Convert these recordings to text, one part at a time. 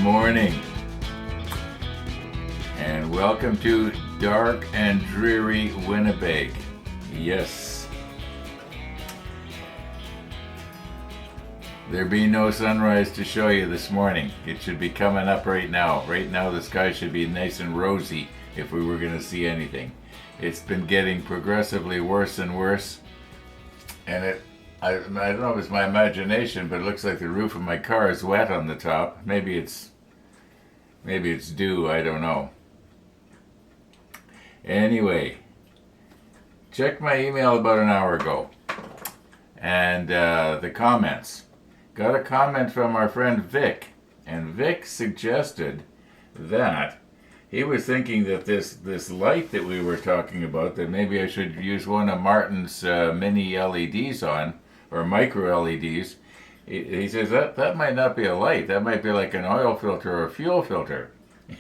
morning, and welcome to dark and dreary Winnipeg. Yes, there be no sunrise to show you this morning. It should be coming up right now. Right now the sky should be nice and rosy if we were going to see anything. It's been getting progressively worse and worse, and I don't know if it's my imagination, but it looks like the roof of my car is wet on the top. Maybe it's dew, I don't know. Anyway, checked my email about an hour ago, and the comments. Got a comment from our friend Vic, and Vic suggested that he was thinking that this light that we were talking about, that maybe I should use one of Martin's mini LEDs on, or micro LEDs. He says that might not be a light. That might be like an oil filter or a fuel filter.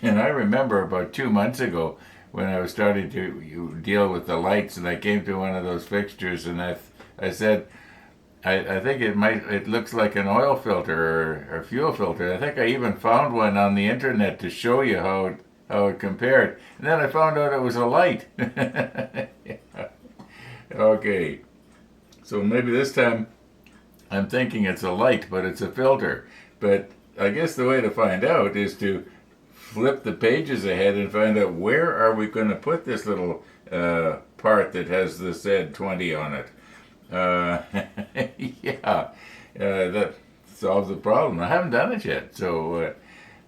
And I remember about 2 months ago when I was starting to deal with the lights, and I came to one of those fixtures, and I said, I think it looks like an oil filter or fuel filter. I think I even found one on the internet to show you how it compared. And then I found out it was a light. Yeah. Okay. So maybe this time I'm thinking it's a light, but it's a filter. But I guess the way to find out is to flip the pages ahead and find out where are we going to put this little part that has the said 20 on it. Yeah, that solves the problem. I haven't done it yet, so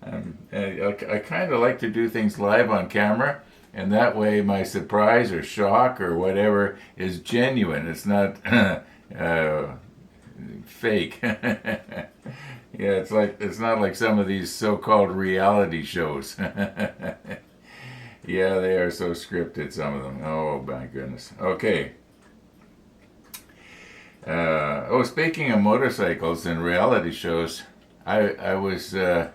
I kind of like to do things live on camera, and that way my surprise or shock or whatever is genuine. It's not fake. Yeah, it's not like some of these so-called reality shows. Yeah, they are so scripted, some of them. Oh my goodness. Okay. Speaking of motorcycles and reality shows, I was. You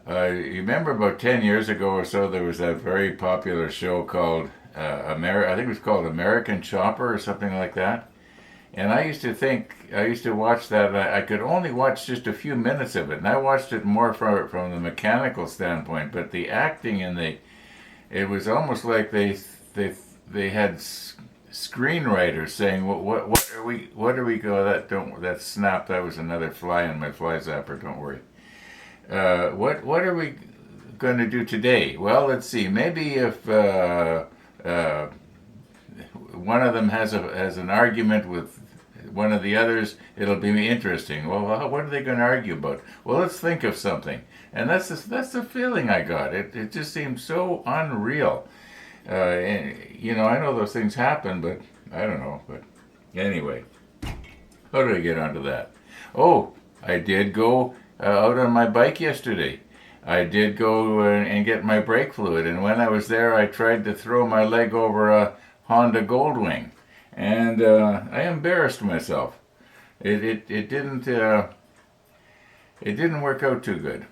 remember about 10 years ago or so, there was that very popular show called I think it was called American Chopper or something like that. And I used to watch that. I could only watch just a few minutes of it, and I watched it more from the mechanical standpoint. But the acting it was almost like they had screenwriters saying, what are we go that snapped. That was another fly in my fly zapper. Don't worry. What are we going to do today? Well, let's see. Maybe if one of them has an argument with one of the others, it'll be interesting. Well, what are they going to argue about? Well, let's think of something. And that's the feeling I got. It just seemed so unreal. I know those things happen, but I don't know. But anyway, how did I get onto that? Oh, I did go out on my bike yesterday. I did go and get my brake fluid, and when I was there, I tried to throw my leg over a Honda Goldwing, and I embarrassed myself. It didn't work out too good.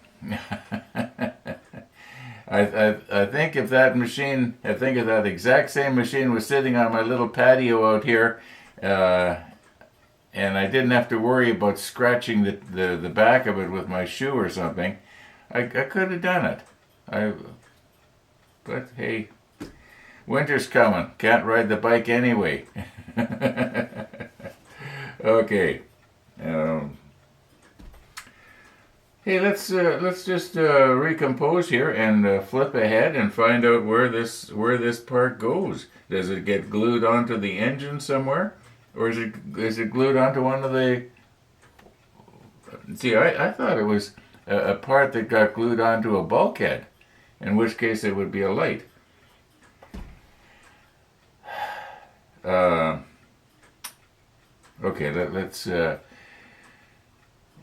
I think if that exact same machine was sitting on my little patio out here, and I didn't have to worry about scratching the back of it with my shoe or something, I could have done it. But hey, winter's coming. Can't ride the bike anyway. Okay. Hey, let's just recompose here and flip ahead and find out where this part goes. Does it get glued onto the engine somewhere, or is it glued onto one of the? See, I thought it was a part that got glued onto a bulkhead, in which case it would be a light. Okay, let's.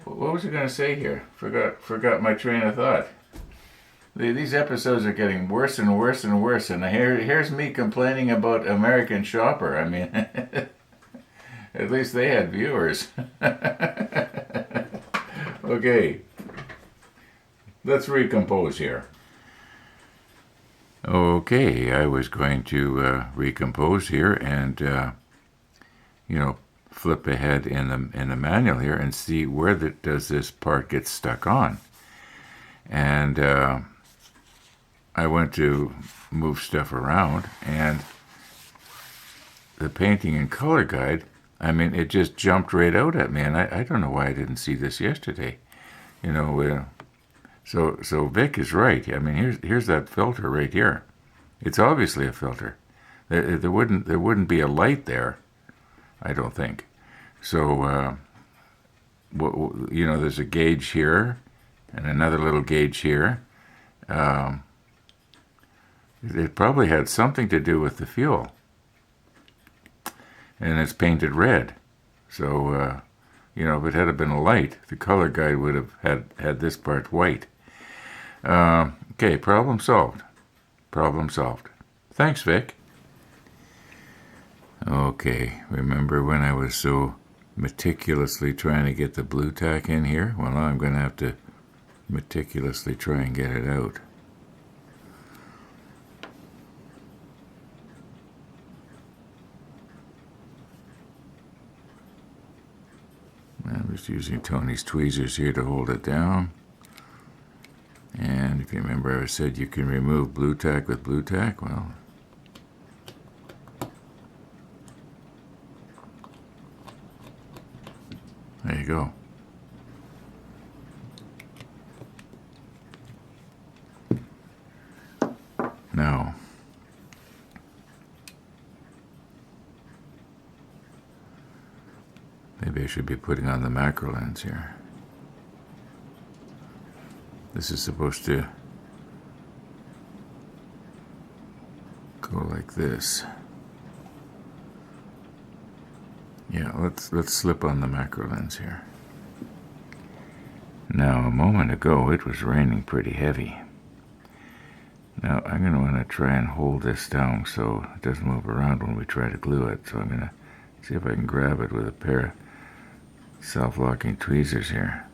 What was I going to say here? Forgot my train of thought. These episodes are getting worse and worse and worse, and here's me complaining about American Chopper. I mean, at least they had viewers. Okay, let's recompose here. Okay, I was going to recompose here and, flip ahead in the manual here and see where does this part get stuck on. And I went to move stuff around, and the painting and color guide, I mean, it just jumped right out at me, and I don't know why I didn't see this yesterday. So Vic is right. I mean, here's that filter right here. It's obviously a filter. There wouldn't be a light there, I don't think. So there's a gauge here and another little gauge here. It probably had something to do with the fuel, and it's painted red. So if it had been a light, the color guide would have had this part white. Okay, problem solved. Problem solved. Thanks, Vic. Okay, remember when I was so meticulously trying to get the blue tack in here? Well, now I'm going to have to meticulously try and get it out. I'm just using Tony's tweezers here to hold it down. And if you remember, I said you can remove blue tack with blue tack. Well, there you go. Now, maybe I should be putting on the macro lens here. This is supposed to go like this. Yeah, let's slip on the macro lens here. Now, a moment ago, it was raining pretty heavy. Now, I'm going to want to try and hold this down so it doesn't move around when we try to glue it. So I'm going to see if I can grab it with a pair of self-locking tweezers here.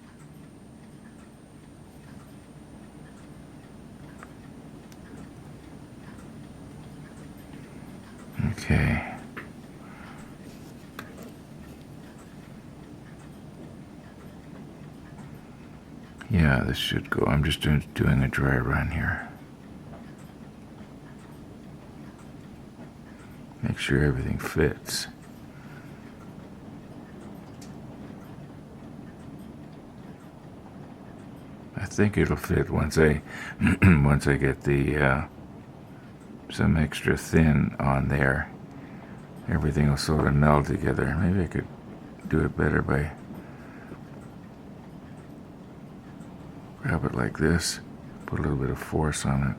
Okay. Yeah, this should go. I'm just doing a dry run here. Make sure everything fits. I think it'll fit once I get the some extra thin on there. Everything will sort of meld together. Maybe I could do it better by grab it like this, put a little bit of force on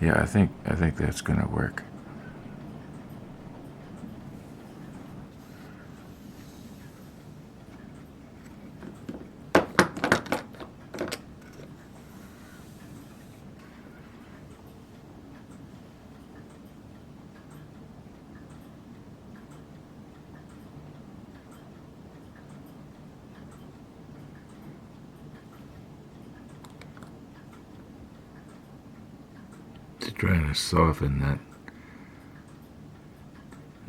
it. Yeah, I think that's gonna work. Trying to soften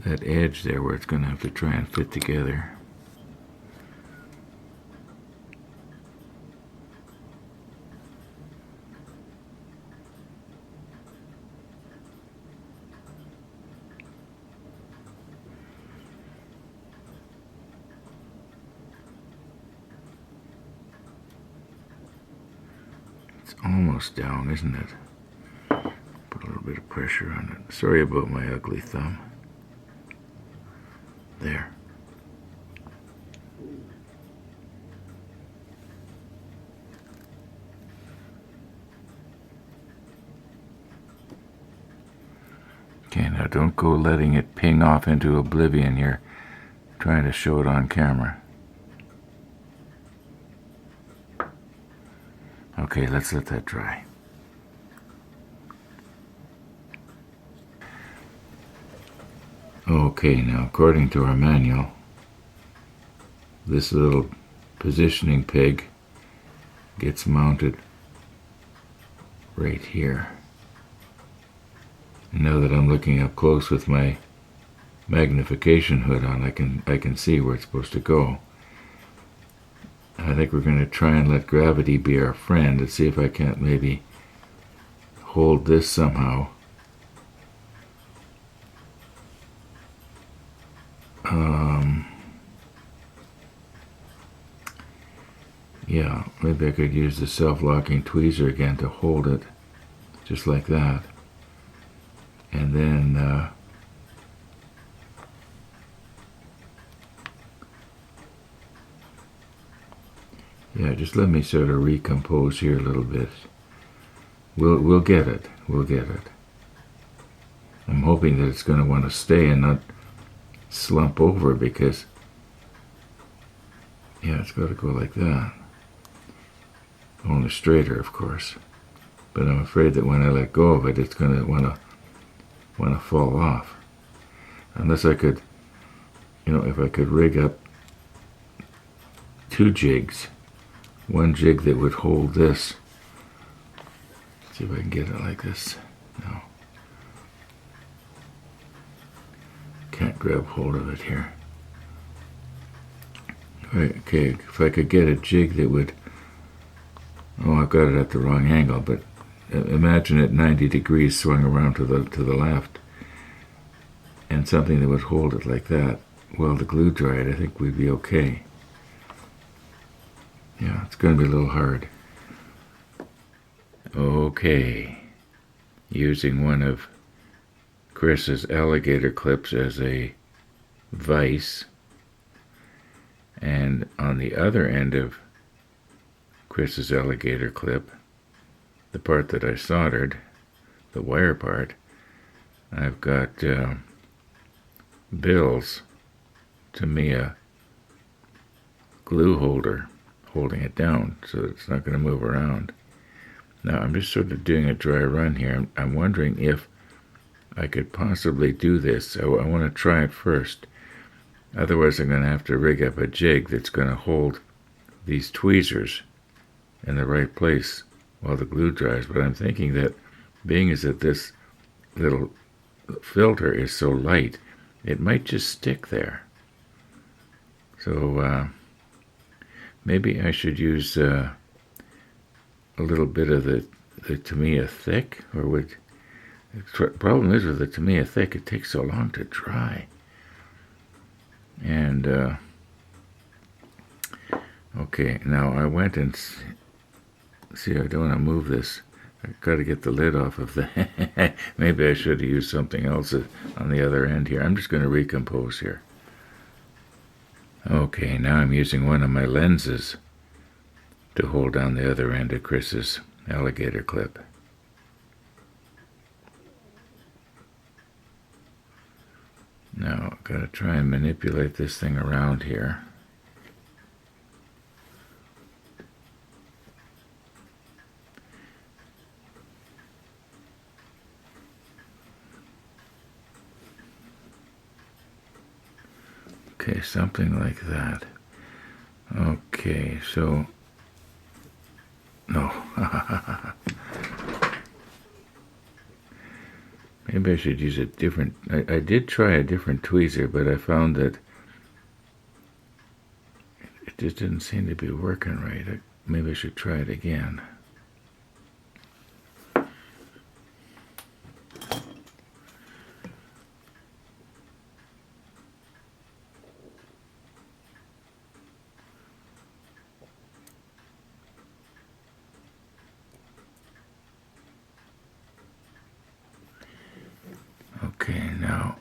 that edge there where it's going to have to try and fit together. It's almost down, isn't it? Put a little bit of pressure on it. Sorry about my ugly thumb. There. Okay, now don't go letting it ping off into oblivion here. Trying to show it on camera. Okay, let's let that dry. Okay, now according to our manual, this little positioning peg gets mounted right here. And now that I'm looking up close with my magnification hood on, I can see where it's supposed to go. I think we're going to try and let gravity be our friend and see if I can't maybe hold this somehow. Yeah, maybe I could use the self-locking tweezer again to hold it, just like that. And then, yeah, just let me sort of recompose here a little bit. We'll get it. We'll get it. I'm hoping that it's going to want to stay and not slump over because, yeah, it's got to go like that. Only straighter, of course. But I'm afraid that when I let go of it, it's going to want to fall off. Unless I could, if I could rig up 2 jigs. One jig that would hold this. Let's see if I can get it like this. No. Can't grab hold of it here. Right, okay, if I could get a jig that would... Oh, I've got it at the wrong angle, but imagine it 90 degrees swung around to the left. And something that would hold it like that while the glue dried, I think we'd be okay. Yeah, it's going to be a little hard. Okay. Using one of Chris's alligator clips as a vise. And on the other end of Chris's alligator clip, the part that I soldered, the wire part, I've got Bill's Tamiya glue holder holding it down so that it's not going to move around. Now I'm just sort of doing a dry run here. I'm wondering if I could possibly do this. I want to try it first. Otherwise I'm going to have to rig up a jig that's going to hold these tweezers in the right place while the glue dries. But I'm thinking that being as that this little filter is so light, it might just stick there. So maybe I should use a little bit of the Tamiya thick, or would... The problem is with the Tamiya thick, it takes so long to dry. And, okay, now I went and... See, I don't want to move this. I've got to get the lid off of the... Maybe I should have used something else on the other end here. I'm just going to recompose here. Okay, now I'm using one of my lenses to hold down the other end of Chris's alligator clip. Now, I've got to try and manipulate this thing around here. Okay, something like that. Okay, so... No. Maybe I should use a different... I did try a different tweezer, but I found that it just didn't seem to be working right. Maybe I should try it again. Okay, now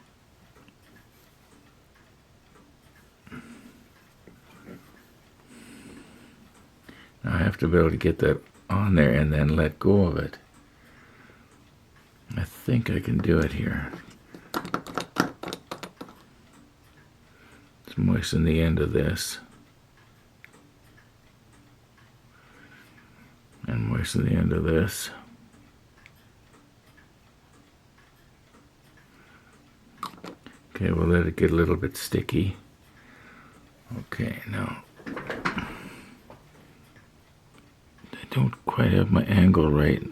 I have to be able to get that on there and then let go of it. I think I can do it here. Let's moisten the end of this. And moisten the end of this. Okay, we'll let it get a little bit sticky. Okay, now I don't quite have my angle right.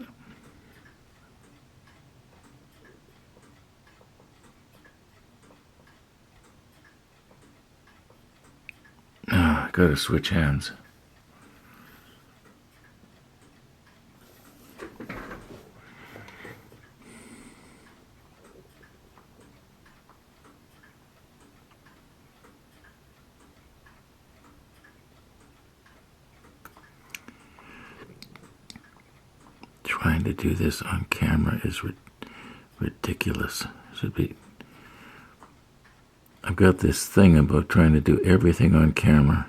I gotta switch hands. Trying to do this on camera is ridiculous. I've got this thing about trying to do everything on camera.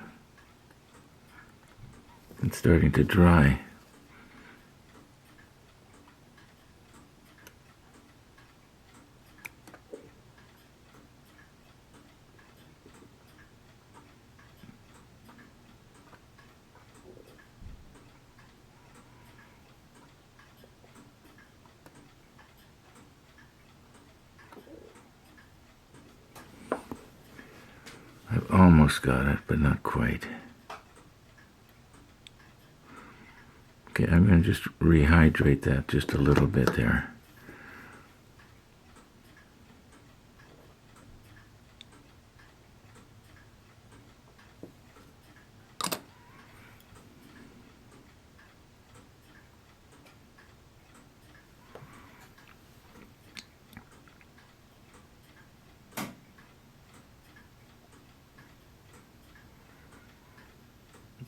It's starting to dry. I've almost got it, but not quite. Okay, I'm going to just rehydrate that just a little bit there.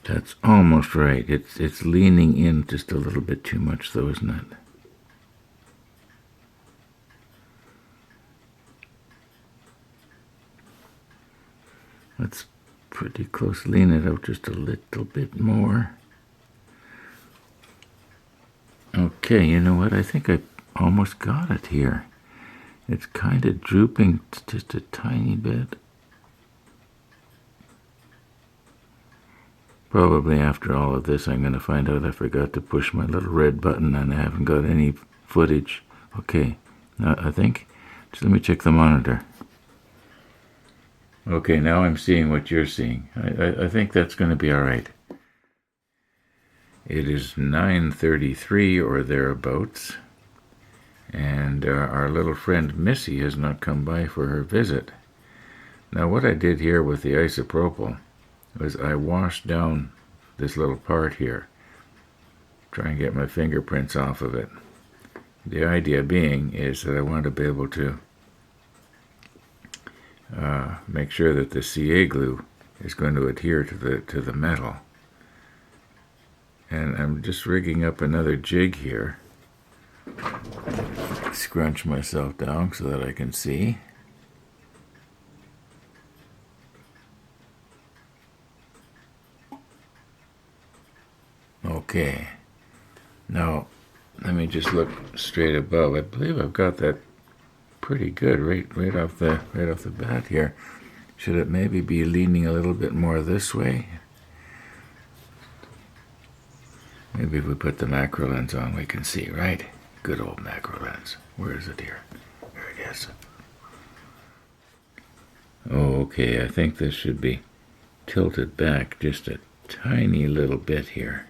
That's almost right. It's leaning in just a little bit too much though, isn't it? That's pretty close. Lean it out just a little bit more. Okay, you know what? I think I almost got it here. It's kind of drooping just a tiny bit. Probably after all of this, I'm going to find out I forgot to push my little red button and I haven't got any footage. Okay, now I think, just let me check the monitor. Okay, now I'm seeing what you're seeing. I think that's going to be all right. It is 9:33 or thereabouts, and our little friend Missy has not come by for her visit. Now what I did here with the isopropyl was I washed down this little part here, try and get my fingerprints off of it. The idea being is that I want to be able to make sure that the CA glue is going to adhere to the metal. And I'm just rigging up another jig here. Scrunch myself down so that I can see. Okay, now let me just look straight above. I believe I've got that pretty good right off the bat here. Should it maybe be leaning a little bit more this way? Maybe if we put the macro lens on, we can see, right? Good old macro lens. Where is it here? There it is. Oh, okay, I think this should be tilted back just a tiny little bit here.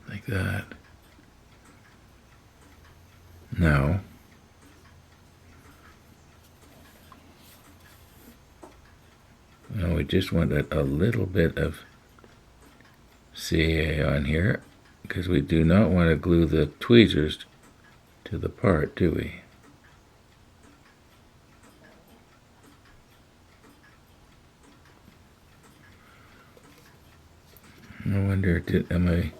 Like that. Now, we just want a little bit of CA on here because we do not want to glue the tweezers to the part, do we? I wonder, did I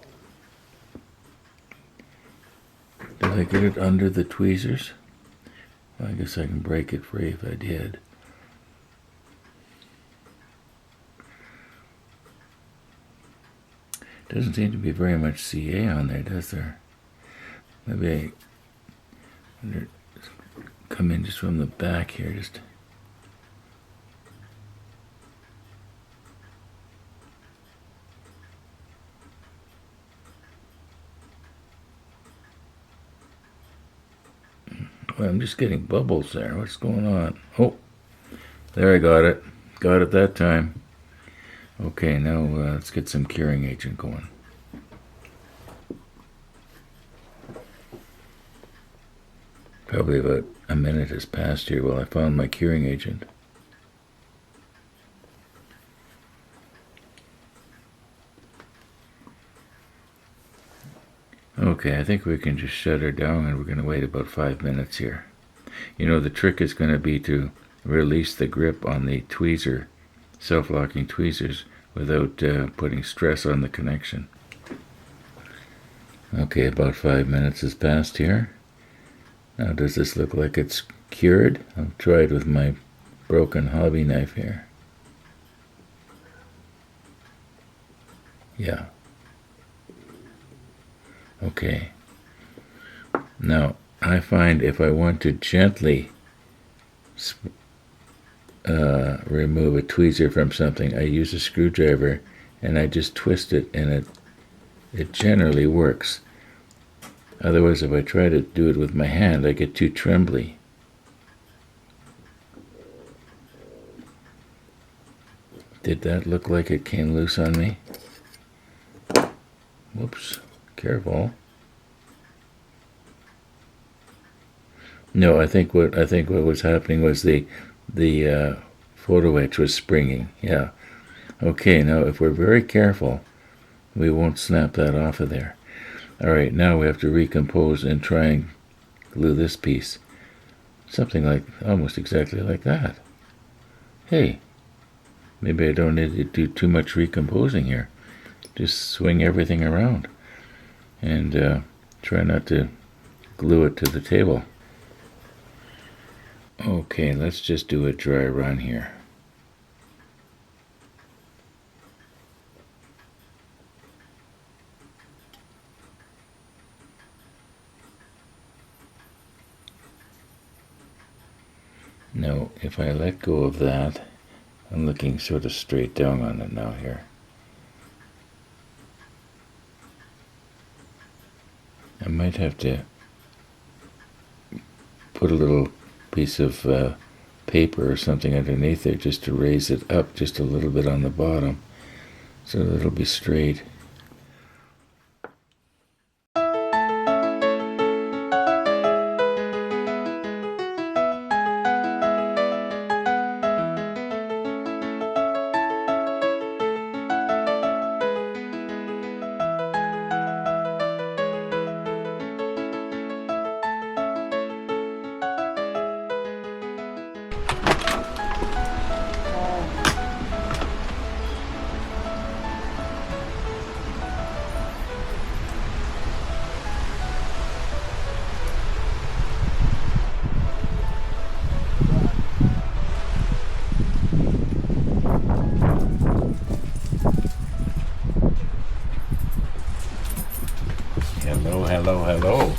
get it under the tweezers? Well, I guess I can break it free if I did. Doesn't seem to be very much CA on there, does there? Maybe I come in just from the back here, just. Well, I'm just getting bubbles there. What's going on? Oh, there I got it. Got it that time. Okay, now let's get some curing agent going. Probably about a minute has passed here while I found my curing agent. Okay, I think we can just shut her down and we're going to wait about 5 minutes here. You know, the trick is going to be to release the grip on the tweezer, self-locking tweezers, without putting stress on the connection. Okay, about 5 minutes has passed here. Now, does this look like it's cured? I'll try it with my broken hobby knife here. Yeah. Okay. Now, I find if I want to gently remove a tweezer from something, I use a screwdriver and I just twist it, and it generally works. Otherwise, if I try to do it with my hand, I get too trembly. Did that look like it came loose on me? Whoops, careful. No, I think what was happening was the photo etch was springing. Yeah. Okay, now if we're very careful, we won't snap that off of there. All right, now we have to recompose and try and glue this piece. Something like, almost exactly like that. Hey, maybe I don't need to do too much recomposing here. Just swing everything around and try not to glue it to the table. Okay, let's just do a dry run here. Now, if I let go of that, I'm looking sort of straight down on it now here. I might have to put a little piece of paper or something underneath there just to raise it up just a little bit on the bottom so that it'll be straight. Hello, hello, hello.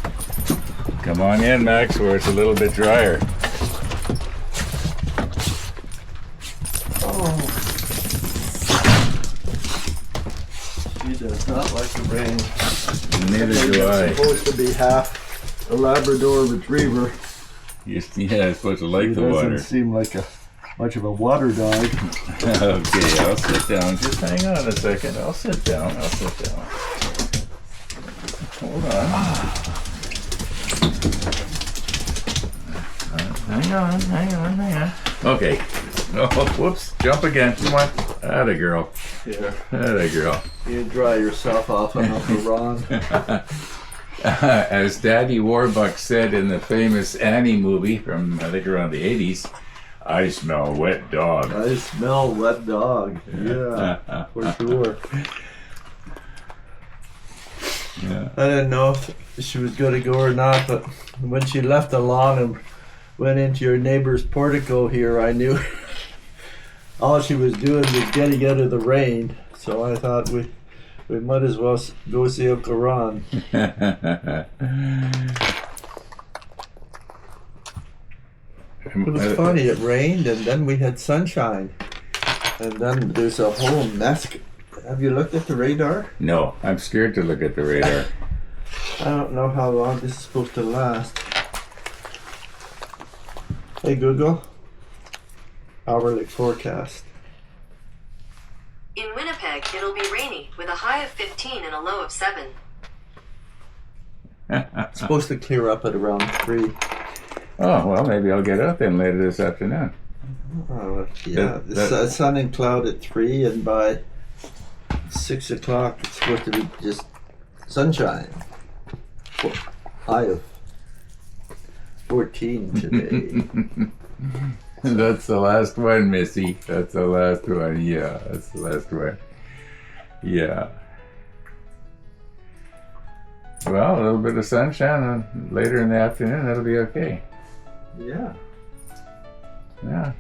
Come on in, Max, where it's a little bit drier. Oh. She does not like the rain. Neither do I. It's supposed to be half a Labrador Retriever. Yeah, it's supposed to like the water. Doesn't seem like much of a water dog. Okay, I'll sit down. Just hang on a second. I'll sit down. Hold on. Hang on. Okay. Oh, whoops. Jump again. Come on. Atta girl. Here. Atta girl. You dry yourself off on Uncle Ron. As Daddy Warbucks said in the famous Annie movie from, I think, around the 80s, I smell wet dog. I smell wet dog. Yeah, for sure. Yeah. I didn't know if she was going to go or not, but when she left the lawn and went into your neighbor's portico here, I knew all she was doing was getting out of the rain. So I thought we might as well go see Uncle Ron. It was funny. It rained and then we had sunshine, and then there's a whole mess. Have you looked at the radar? No, I'm scared to look at the radar. I don't know how long this is supposed to last. Hey Google, hourly forecast. In Winnipeg, it'll be rainy with a high of 15 and a low of 7. It's supposed to clear up at around 3. Oh, well, maybe I'll get out then later this afternoon. Yeah, the sun and cloud at 3, and by 6 o'clock it's supposed to be just sunshine. High of 14 today. That's the last one, Missy. That's the last one. Yeah, that's the last one. Yeah. Well, a little bit of sunshine and later in the afternoon, that'll be okay. Yeah. Yeah.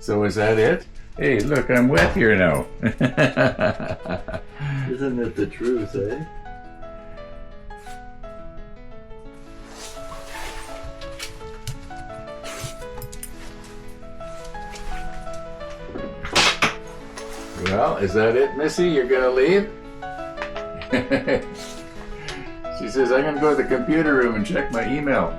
So is that it? Hey, look, I'm wet here now. Isn't it the truth, eh? Well, is that it, Missy? You're gonna leave? She says, I'm gonna go to the computer room and check my email.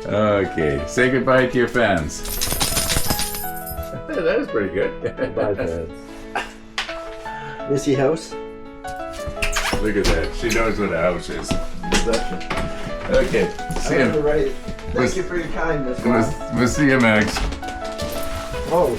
Okay, say goodbye to your fans. That was pretty good. Bye, fans. Missy House? Look at that. She knows what a house is. Okay, see All you. right. Thank you for your kindness. We'll see you, Max. Oh.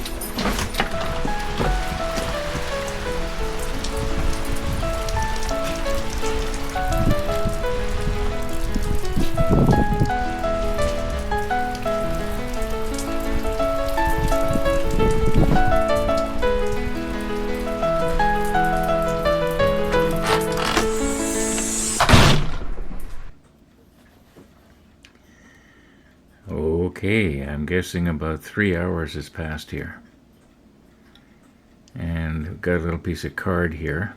Okay, I'm guessing about 3 hours has passed here. And I've got a little piece of card here.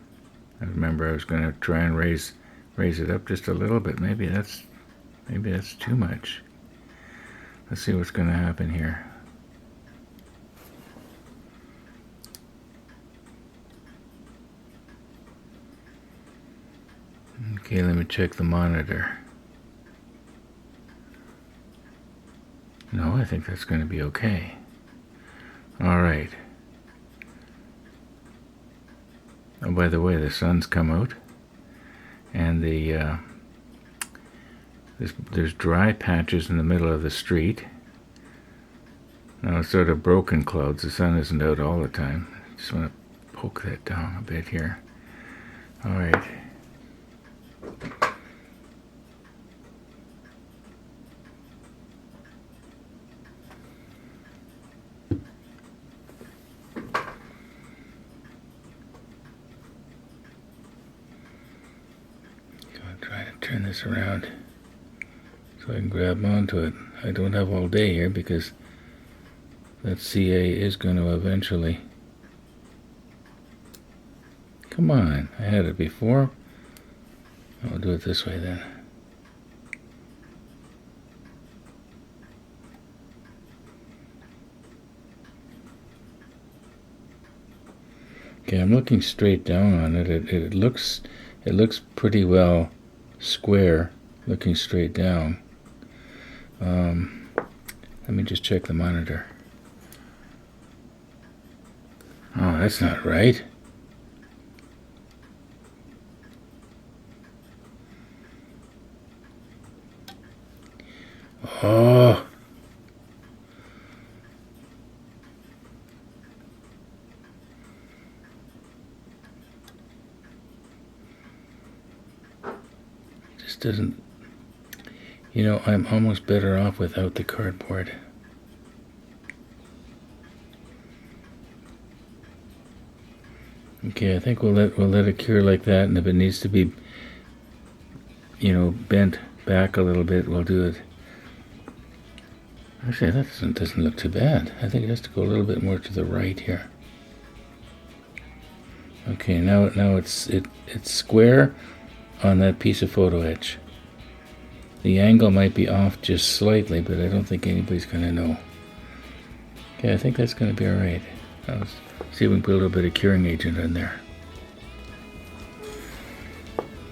I remember I was going to try and raise it up just a little bit. Maybe that's too much. Let's see what's going to happen here. Okay, let me check the monitor. No, I think that's going to be okay. All right. Oh, by the way, the sun's come out, and there's dry patches in the middle of the street. Now it's sort of broken clouds. The sun isn't out all the time. Just want to poke that down a bit here. All right. Try to turn this around so I can grab onto it. I don't have all day here because that CA is going to eventually... Come on, I had it before. I'll do it this way then. Okay, I'm looking straight down on it. It looks pretty well square, looking straight down. Let me just check the monitor. Oh, that's not right. Oh. Just doesn't... You know, I'm almost better off without the cardboard. Okay, I think we'll let it cure like that, and if it needs to be, you know, bent back a little bit, we'll do it. Actually, that doesn't look too bad. I think it has to go a little bit more to the right here. Okay, now it's square on that piece of photo etch. The angle might be off just slightly, but I don't think anybody's going to know. Okay, I think that's going to be alright. Let's see if we can put a little bit of curing agent in there.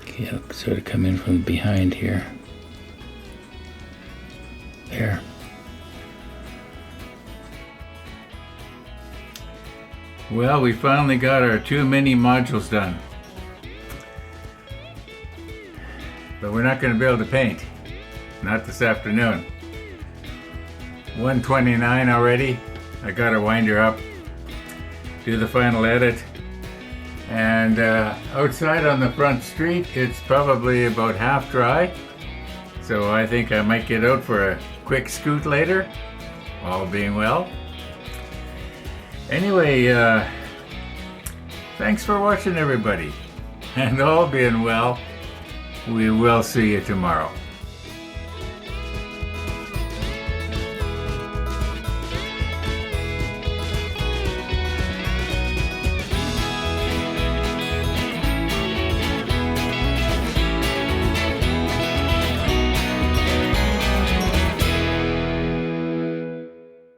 Okay, I'll sort of come in from behind here. There. Well, we finally got our 2 mini modules done. But we're not going to be able to paint. Not this afternoon. 1:29 already. I got to wind her up, do the final edit, And outside on the front street, it's probably about half dry. So I think I might get out for a quick scoot later, all being well. Anyway, thanks for watching, everybody. And all being well, we will see you tomorrow.